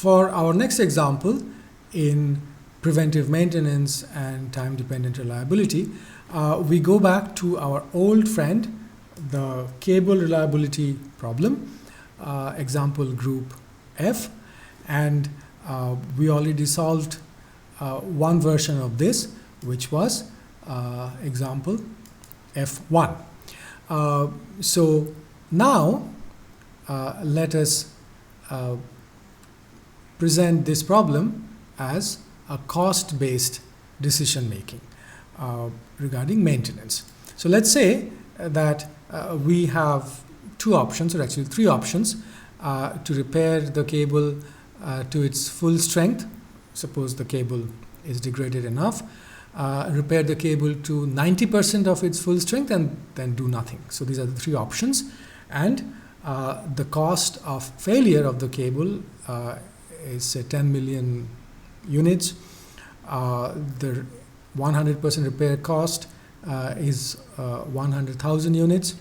For our next example in preventive maintenance and time-dependent reliability, we go back to our old friend, the cable reliability problem, example group F, and we already solved one version of this, which was example F1. So now let us present this problem as a cost-based decision making regarding maintenance. So let's say that we have two options, or actually three options, to repair the cable to its full strength. Suppose the cable is degraded enough, repair the cable to 90% of its full strength and then do nothing. So these are the three options, and the cost of failure of the cable is 10 million units. The 100% repair cost is 100,000 units.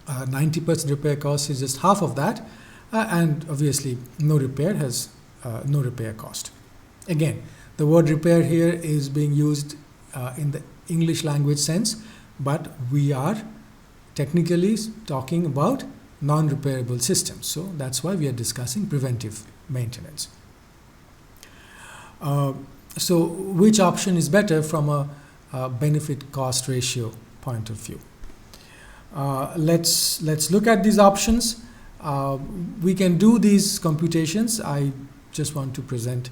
90% repair cost is just half of that, and obviously no repair has no repair cost. Again, the word repair here is being used in the English language sense, but we are technically talking about non-repairable systems. So that's why we are discussing preventive maintenance. So which option is better from a benefit cost ratio point of view? Let's look at these options. We can do these computations. I just want to present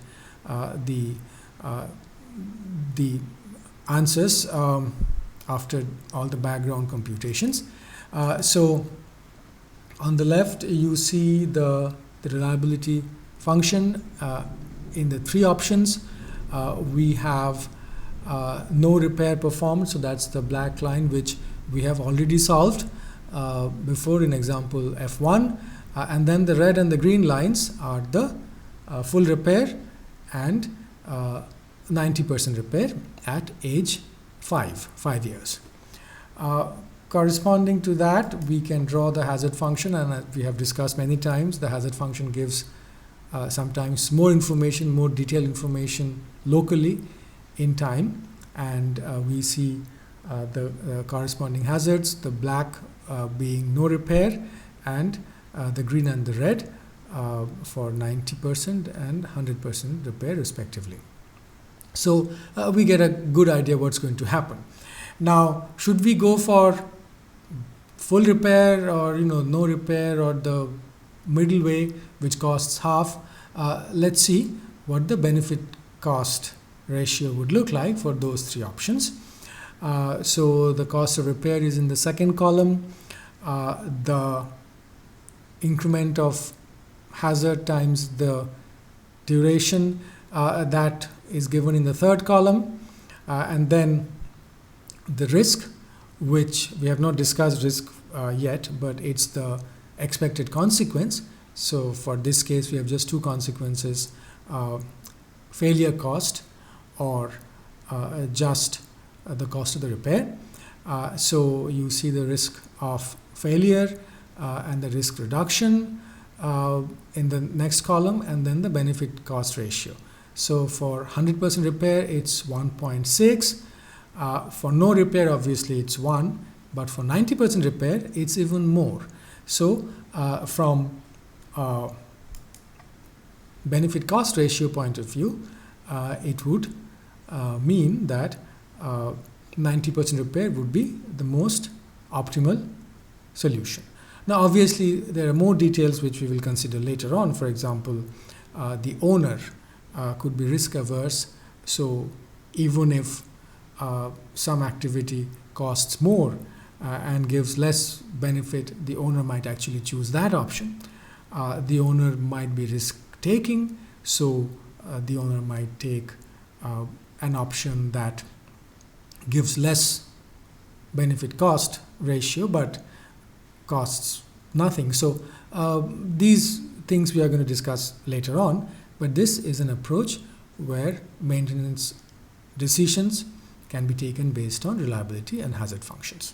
the answers after all the background computations. So on the left you see the reliability function in the three options. We have no repair performed, so that's the black line which we have already solved before in example F1, and then the red and the green lines are the full repair and 90% repair at age 5 years. Corresponding to that, we can draw the hazard function, and we have discussed many times the hazard function gives sometimes more information, more detailed information locally in time, and we see the corresponding hazards, the black being no repair, and the green and the red for 90% and 100% repair respectively. So we get a good idea what's going to happen. Now, should we go for full repair or no repair, or the middle way which costs half? Let's see what the benefit cost ratio would look like for those three options. So the cost of repair is in the second column. The increment of hazard times the duration, that is given in the third column, and then the risk, which we have not discussed risk yet, but it's the expected consequence. So for this case we have just two consequences, failure cost or just the cost of the repair. So you see the risk of failure and the risk reduction in the next column, and then the benefit cost ratio. So for 100% repair it's 1.6. For no repair obviously it's 1, but for 90% repair it's even more. So from benefit cost ratio point of view, it would mean that 90% repair would be the most optimal solution. Now obviously there are more details which we will consider later on. For example, the owner could be risk averse, so even if some activity costs more and gives less benefit, the owner might actually choose that option. The owner might be risk taking, so the owner might take an option that gives less benefit cost ratio but costs nothing. So these things we are going to discuss later on, but this is an approach where maintenance decisions can be taken based on reliability and hazard functions.